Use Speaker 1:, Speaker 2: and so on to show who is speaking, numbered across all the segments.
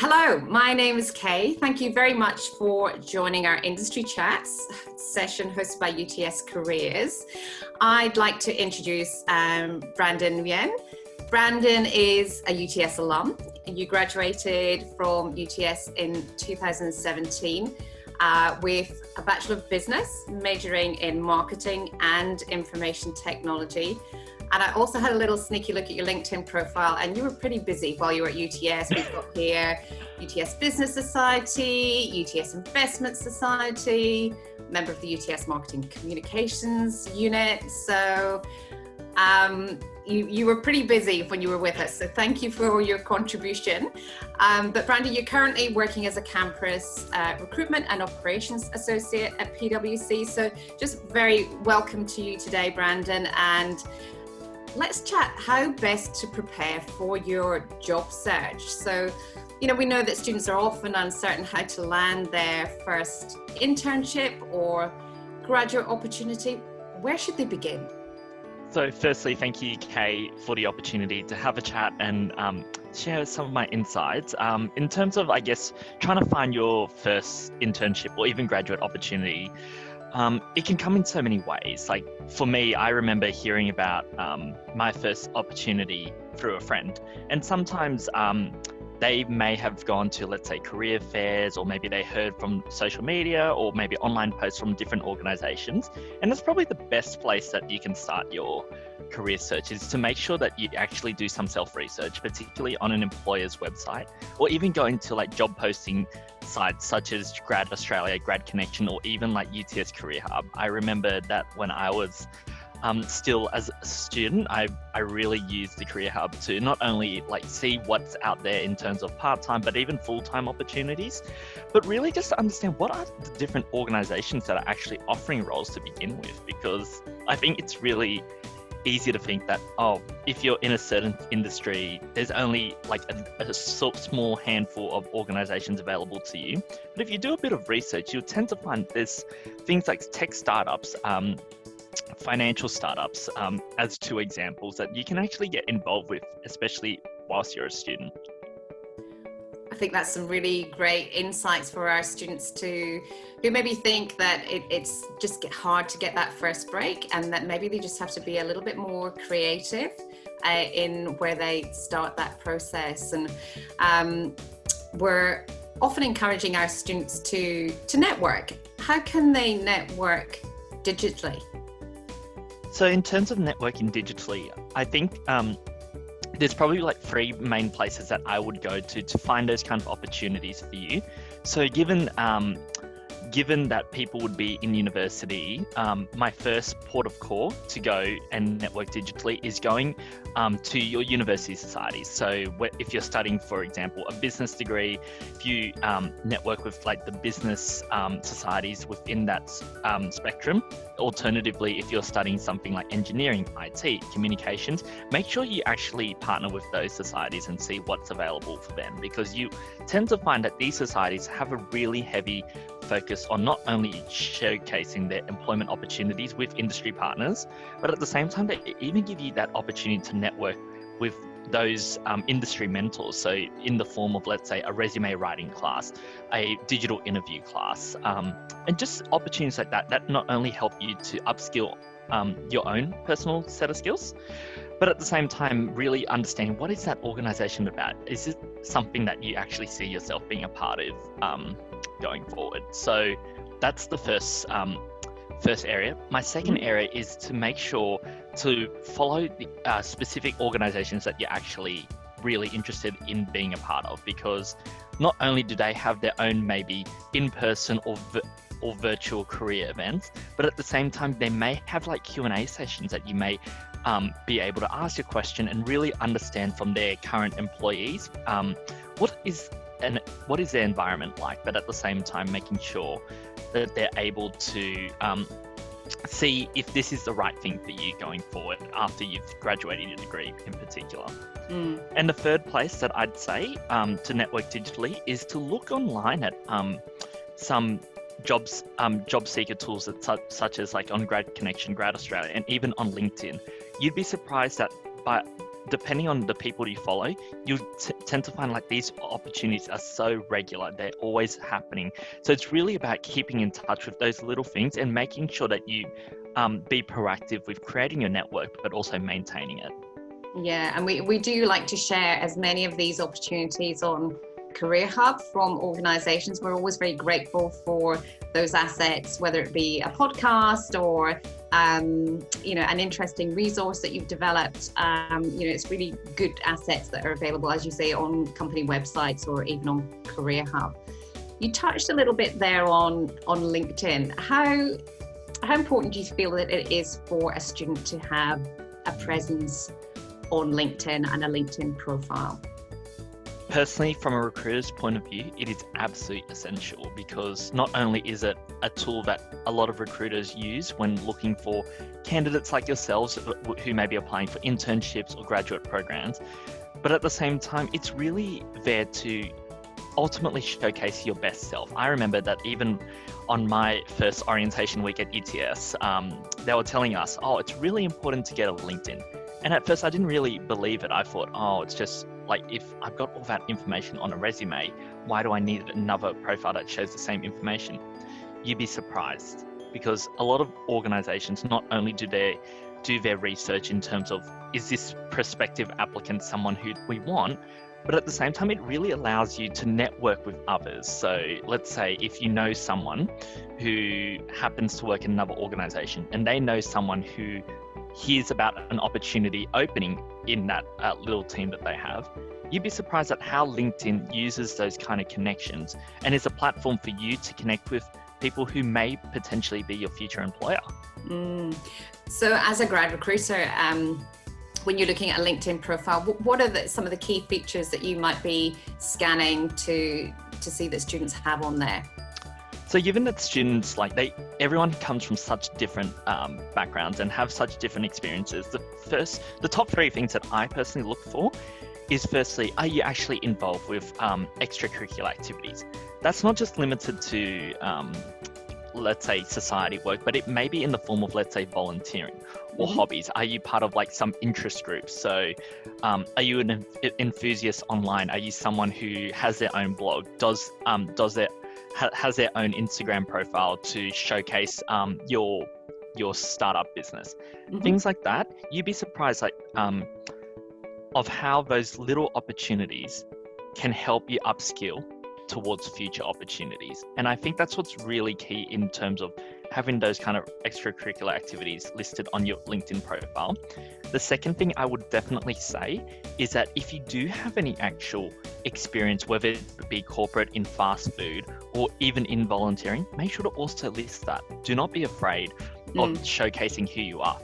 Speaker 1: Hello, my name is Kay. Thank you very much for joining our industry chats session hosted by UTS Careers. I'd like to introduce Brandon Nguyen. Brandon is a UTS alum. You graduated from UTS in 2017 with a Bachelor of Business, majoring in marketing and information technology. And I also had a little sneaky look at your LinkedIn profile, and you were pretty busy while you were at UTS. We've got here UTS Business Society, UTS Investment Society, member of the UTS Marketing Communications Unit. So you were pretty busy when you were with us. So thank you for your contribution. But Brandon, you're currently working as a campus recruitment and operations associate at PwC. So just very welcome to you today, Brandon. And let's chat how best to prepare for your job search. So, we know that students are often uncertain how to land their first internship or graduate opportunity. Where should they begin?
Speaker 2: So firstly, thank you, Kay, for the opportunity to have a chat and share some of my insights. In terms of, trying to find your first internship or even graduate opportunity, it can come in so many ways. Like for me, I remember hearing about my first opportunity through a friend, and sometimes they may have gone to, let's say, career fairs, or maybe they heard from social media or maybe online posts from different organizations. And that's probably the best place that you can start your career search, is to make sure that you actually do some self-research, particularly on an employer's website, or even going to like job posting sites such as Grad Australia, Grad Connection, or even like UTS Career Hub. I remember that when I was still as a student, I really used the Career Hub to not only like see what's out there in terms of part-time, but even full-time opportunities, but really just to understand what are the different organizations that are actually offering roles to begin with. Because I think it's really easy to think that, if you're in a certain industry, there's only like a small handful of organizations available to you. But if you do a bit of research, you'll tend to find there's things like tech startups, financial startups, as two examples that you can actually get involved with, especially whilst you're a student.
Speaker 1: I think that's some really great insights for our students who maybe think that it's just hard to get that first break, and that maybe they just have to be a little bit more creative in where they start that process. And we're often encouraging our students to network. How can they network digitally?
Speaker 2: So in terms of networking digitally, I think there's probably like three main places that I would go to find those kind of opportunities for you. So given that people would be in university, my first port of call to go and network digitally is going to your university societies. So if you're studying, for example, a business degree, if you network with like the business societies within that spectrum. Alternatively, if you're studying something like engineering, IT, communications, make sure you actually partner with those societies and see what's available for them, because you tend to find that these societies have a really heavy focus on not only showcasing their employment opportunities with industry partners, but at the same time, they even give you that opportunity to network with those industry mentors. So in the form of, let's say, a resume writing class, a digital interview class, and just opportunities like that not only help you to upskill your own personal set of skills, but at the same time, really understanding what is that organization about? Is it something that you actually see yourself being a part of going forward? So that's the first area. My second area is to make sure to follow the specific organizations that you're actually really interested in being a part of, because not only do they have their own maybe in-person or virtual career events, but at the same time, they may have like Q&A sessions that you may be able to ask your question and really understand from their current employees what is their environment like, but at the same time making sure that they're able to see if this is the right thing for you going forward after you've graduated your degree in particular. And the third place that I'd say to network digitally is to look online at some job seeker tools that such as like on Grad Connection, Grad Australia, and even on LinkedIn. You'd be surprised that depending on the people you follow, you tend to find like these opportunities are so regular, they're always happening. So it's really about keeping in touch with those little things and making sure that you be proactive with creating your network, but also maintaining it.
Speaker 1: Yeah, and we do like to share as many of these opportunities on Career Hub from organizations. We're always very grateful for those assets, whether it be a podcast or an interesting resource that you've developed. It's really good assets that are available, as you say, on company websites or even on Career Hub. You touched a little bit there on LinkedIn. How important do you feel that it is for a student to have a presence on LinkedIn and a LinkedIn profile?
Speaker 2: Personally, from a recruiter's point of view, it is absolutely essential, because not only is it a tool that a lot of recruiters use when looking for candidates like yourselves who may be applying for internships or graduate programs, but at the same time, it's really there to ultimately showcase your best self. I remember that even on my first orientation week at UTS, they were telling us, oh, it's really important to get a LinkedIn. And at first I didn't really believe it. I thought, oh, it's just like, if I've got all that information on a resume, why do I need another profile that shows the same information? You'd be surprised, because a lot of organizations not only do they do their research in terms of, is this prospective applicant someone who we want, but at the same time, it really allows you to network with others. So let's say if you know someone who happens to work in another organization and they know someone who hears about an opportunity opening in that little team that they have, you'd be surprised at how LinkedIn uses those kind of connections and is a platform for you to connect with people who may potentially be your future employer.
Speaker 1: So as a grad recruiter, when you're looking at a LinkedIn profile, what are some of the key features that you might be scanning to see that students have on there?
Speaker 2: So given that students, everyone comes from such different backgrounds and have such different experiences, the top three things that I personally look for is, firstly, are you actually involved with extracurricular activities? That's not just limited to, let's say, society work, but it may be in the form of, let's say, volunteering or hobbies. Are you part of some interest groups? So are you an enthusiast online? Are you someone who has their own blog, has their own Instagram profile to showcase your startup business? Things like that. You'd be surprised of how those little opportunities can help you upskill towards future opportunities. And I think that's what's really key in terms of having those kind of extracurricular activities listed on your LinkedIn profile. The second thing I would definitely say is that if you do have any actual experience, whether it be corporate, in fast food, or even in volunteering, make sure to also list that. Do not be afraid of showcasing who you are.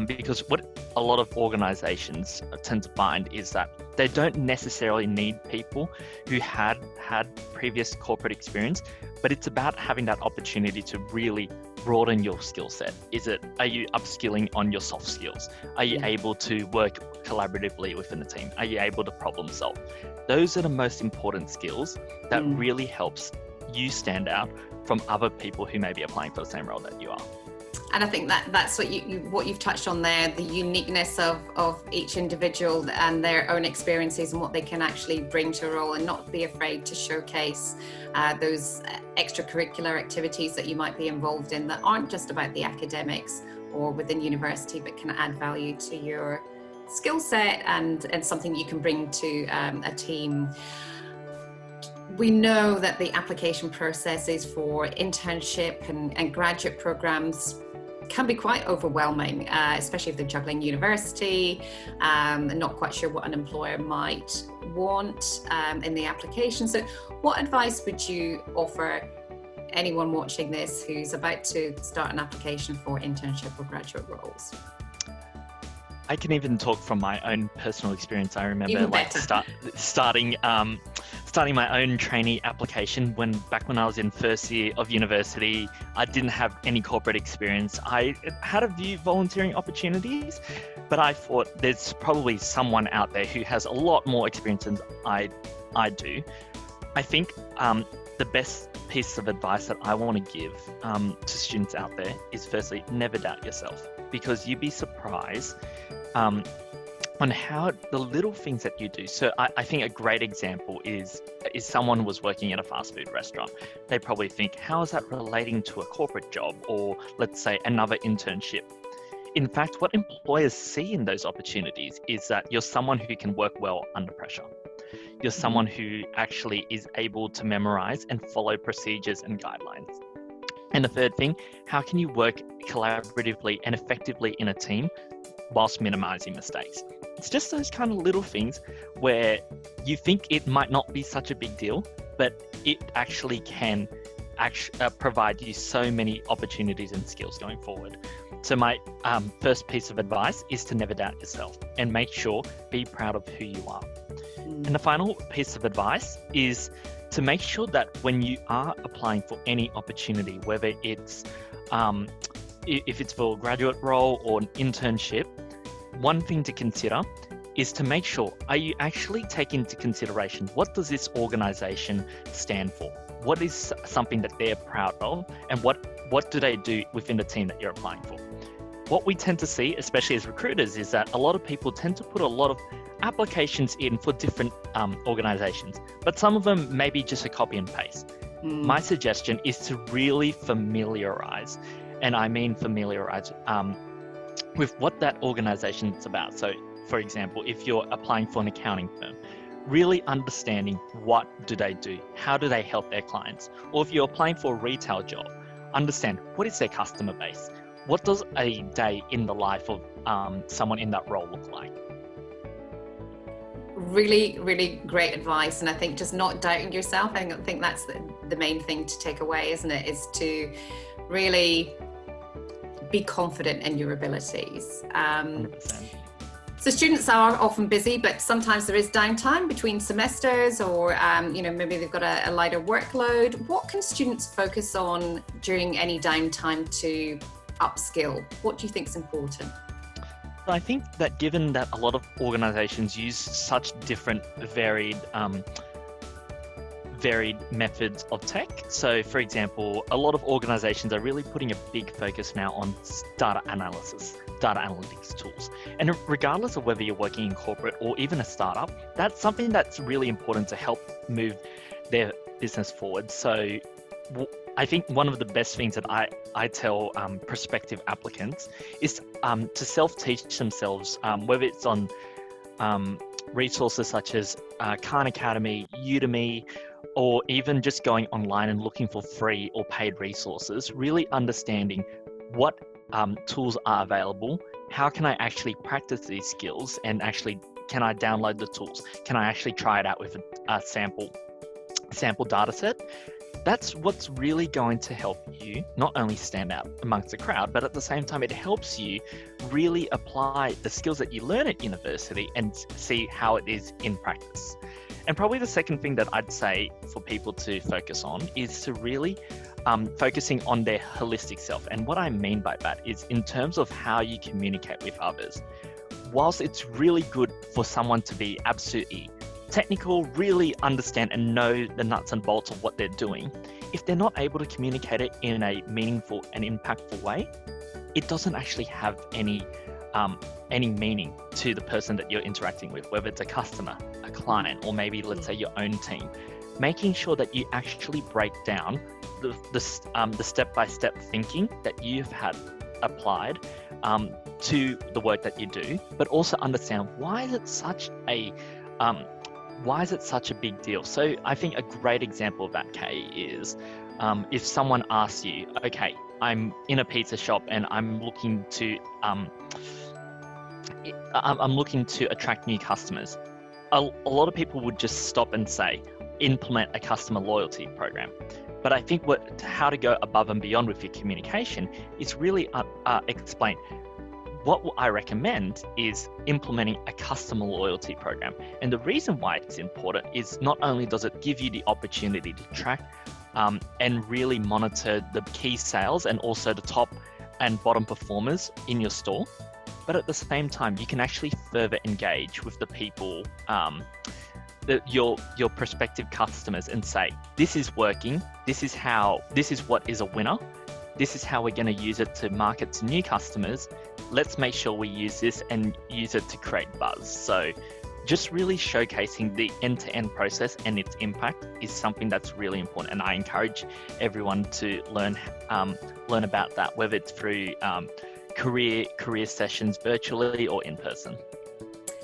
Speaker 2: Because what a lot of organizations tend to find is that they don't necessarily need people who had previous corporate experience, but it's about having that opportunity to really broaden your skill set. Are you upskilling on your soft skills? Are you able to work collaboratively within the team? Are you able to problem solve? Those are the most important skills that really helps you stand out from other people who may be applying for the same role that you are.
Speaker 1: And I think that's what you've touched on there, the uniqueness of each individual and their own experiences and what they can actually bring to a role, and not be afraid to showcase those extracurricular activities that you might be involved in that aren't just about the academics or within university, but can add value to your skill set and something you can bring to a team. We know that the application processes for internship and graduate programs can be quite overwhelming, especially if they're juggling university and not quite sure what an employer might want in the application. So what advice would you offer anyone watching this who's about to start an application for internship or graduate roles?
Speaker 2: I can even talk from my own personal experience. I remember starting my own trainee application back when I was in first year of university. I didn't have any corporate experience. I had a few volunteering opportunities, but I thought there's probably someone out there who has a lot more experience than I do. I think the best piece of advice that I want to give to students out there is, firstly, never doubt yourself, because you'd be surprised on how the little things that you do. So I think a great example is someone was working at a fast food restaurant. They probably think, how is that relating to a corporate job, or let's say another internship? In fact, what employers see in those opportunities is that you're someone who can work well under pressure. You're someone who actually is able to memorize and follow procedures and guidelines. And the third thing, how can you work collaboratively and effectively in a team whilst minimizing mistakes? It's just those kind of little things where you think it might not be such a big deal, but it actually can provide you so many opportunities and skills going forward. So my first piece of advice is to never doubt yourself and make sure, be proud of who you are. And the final piece of advice is to make sure that when you are applying for any opportunity, whether it's if it's for a graduate role or an internship, one thing to consider is to make sure, are you actually taking into consideration, what does this organization stand for? What is something that they're proud of, and what do they do within the team that you're applying for? What we tend to see, especially as recruiters, is that a lot of people tend to put a lot of applications in for different organizations, but some of them may be just a copy and paste. My suggestion is to really familiarize, and I mean familiarize with what that organization is about. So, for example, if you're applying for an accounting firm, really understanding what do they do, how do they help their clients, or if you're applying for a retail job, understand what is their customer base, what does a day in the life of someone in that role look like.
Speaker 1: Really, really great advice. And I think just not doubting yourself, I think that's the main thing to take away, isn't it? Is to really be confident in your abilities.
Speaker 2: 100%.
Speaker 1: So students are often busy, but sometimes there is downtime between semesters, or maybe they've got a lighter workload. What can students focus on during any downtime to upskill? What do you think is important?
Speaker 2: I think that given that a lot of organizations use such different varied methods of tech. So for example, a lot of organizations are really putting a big focus now on data analysis, data analytics tools. And regardless of whether you're working in corporate or even a startup, that's something that's really important to help move their business forward. So I think one of the best things that I tell prospective applicants is to self-teach themselves, whether it's on resources such as Khan Academy, Udemy, or even just going online and looking for free or paid resources, really understanding what tools are available, how can I actually practice these skills, and actually can I download the tools? Can I actually try it out with a sample data set? That's what's really going to help you not only stand out amongst the crowd, but at the same time, it helps you really apply the skills that you learn at university and see how it is in practice. And probably the second thing that I'd say for people to focus on is to really focusing on their holistic self. And what I mean by that is in terms of how you communicate with others. Whilst it's really good for someone to be absolutely technical, really understand and know the nuts and bolts of what they're doing, if they're not able to communicate it in a meaningful and impactful way, it doesn't actually have any meaning to the person that you're interacting with, whether it's a customer, a client, or maybe let's say your own team. Making sure that you actually break down the step-by-step thinking that you've had applied to the work that you do, but also understand why is it such a big deal. So I think a great example of that, Kay, is if someone asks you, okay, I'm in a pizza shop and I'm looking to attract new customers. A lot of people would just stop and say, implement a customer loyalty program. But I think how to go above and beyond with your communication is really explain. What I recommend is implementing a customer loyalty program. And the reason why it's important is not only does it give you the opportunity to track and really monitor the key sales and also the top and bottom performers in your store, but at the same time, you can actually further engage with the people, your prospective customers, and say, this is working, this is what is a winner, this is how we're going to use it to market to new customers, let's make sure we use this and use it to create buzz. So just really showcasing the end-to-end process and its impact is something that's really important. And I encourage everyone to learn about that, whether it's through career sessions virtually or in person.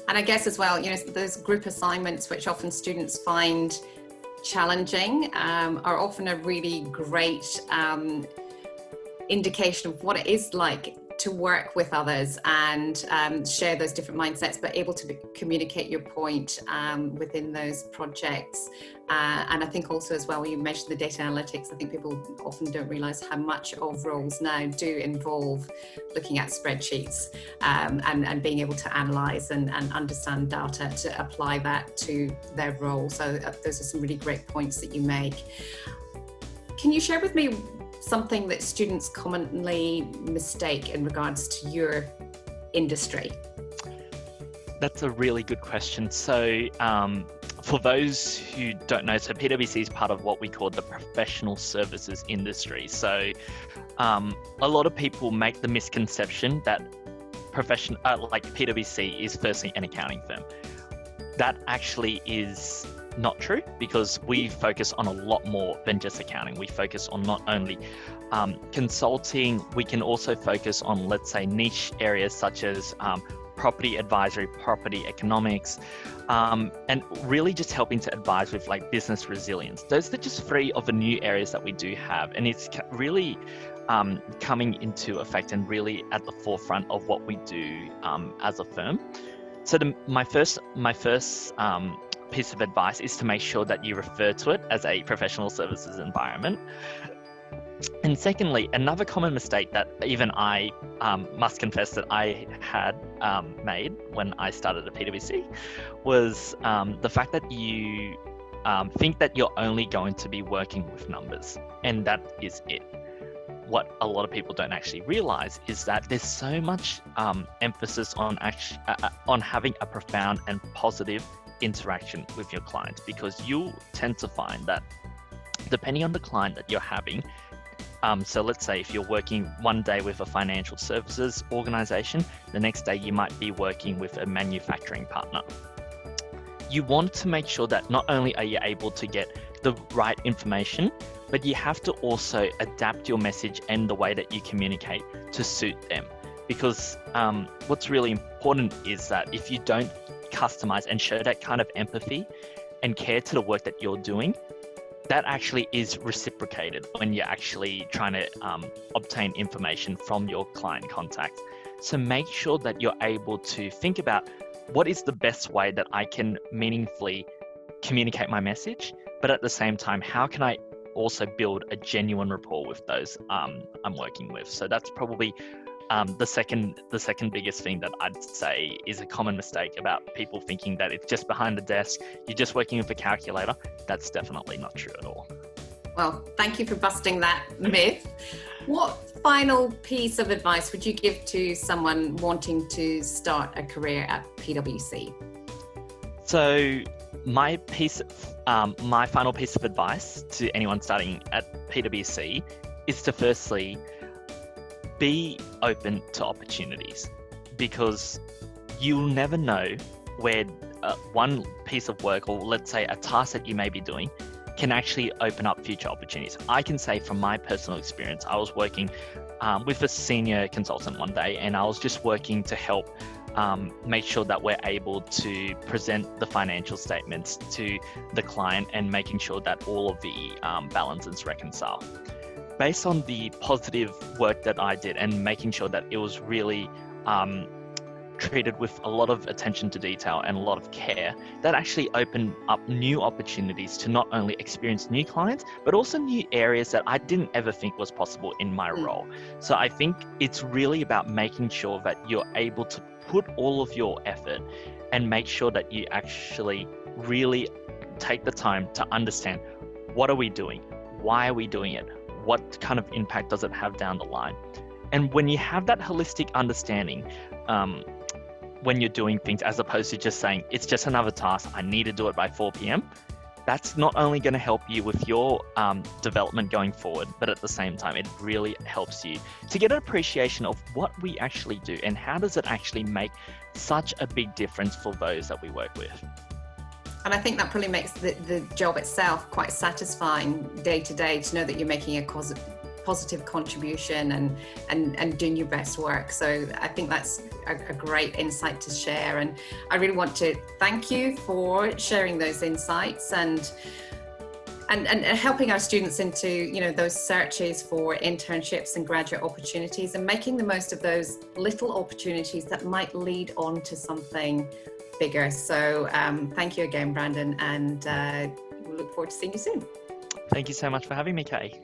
Speaker 1: And I guess as well, those group assignments, which often students find challenging, are often a really great indication of what it is like to work with others and share those different mindsets, but able to communicate your point within those projects. And I think also as well, when you mentioned the data analytics, I think people often don't realize how much of roles now do involve looking at spreadsheets and being able to analyze and understand data to apply that to their role. So those are some really great points that you make. Can you share with me something that students commonly mistake in regards to your industry?
Speaker 2: That's a really good question. So for those who don't know, so PwC is part of what we call the professional services industry. So a lot of people make the misconception that like PwC is firstly an accounting firm. That actually is not true, because we focus on a lot more than just accounting. We focus on not only consulting, we can also focus on, let's say, niche areas such as property advisory, property economics, and really just helping to advise with like business resilience. Those are just three of the new areas that we do have, and it's really coming into effect and really at the forefront of what we do as a firm. So my first piece of advice is to make sure that you refer to it as a professional services environment. And secondly, another common mistake that even I must confess that I had made when I started at PwC was the fact that you think that you're only going to be working with numbers, and that is it. What a lot of people don't actually realize is that there's so much emphasis on having a profound and positive interaction with your client, because you'll tend to find that depending on the client that you're having, so let's say if you're working one day with a financial services organization, the next day you might be working with a manufacturing partner. You want to make sure that not only are you able to get the right information, but you have to also adapt your message and the way that you communicate to suit them. Because what's really important is that if you don't customize and show that kind of empathy and care to the work that you're doing, that actually is reciprocated when you're actually trying to obtain information from your client contact. So make sure that you're able to think about what is the best way that I can meaningfully communicate my message, but at the same time, how can I also build a genuine rapport with those I'm working with? So that's probably the second biggest thing that I'd say is a common mistake about people thinking that it's just behind the desk, you're just working with a calculator. That's definitely not true at all.
Speaker 1: Well, thank you for busting that myth. What final piece of advice would you give to someone wanting to start a career at PwC?
Speaker 2: So my final piece of advice to anyone starting at PwC is to firstly be open to opportunities, because you'll never know where one piece of work, or let's say a task that you may be doing, can actually open up future opportunities. I can say from my personal experience, I was working with a senior consultant one day, and I was just working to help make sure that we're able to present the financial statements to the client and making sure that all of the balances reconcile. Based on the positive work that I did and making sure that it was really treated with a lot of attention to detail and a lot of care, that actually opened up new opportunities to not only experience new clients, but also new areas that I didn't ever think was possible in my role. So I think it's really about making sure that you're able to put all of your effort and make sure that you actually really take the time to understand, what are we doing? Why are we doing it? What kind of impact does it have down the line? And when you have that holistic understanding, when you're doing things, as opposed to just saying, it's just another task, I need to do it by 4 p.m., that's not only going to help you with your development going forward, but at the same time, it really helps you to get an appreciation of what we actually do and how does it actually make such a big difference for those that we work with.
Speaker 1: And I think that probably makes the job itself quite satisfying day to day, to know that you're making a positive contribution and doing your best work. So I think that's a great insight to share. And I really want to thank you for sharing those insights and helping our students into, you know, those searches for internships and graduate opportunities, and making the most of those little opportunities that might lead on to something bigger. So thank you again, Brandon, and we look forward to seeing you soon.
Speaker 2: Thank you so much for having me, Kay.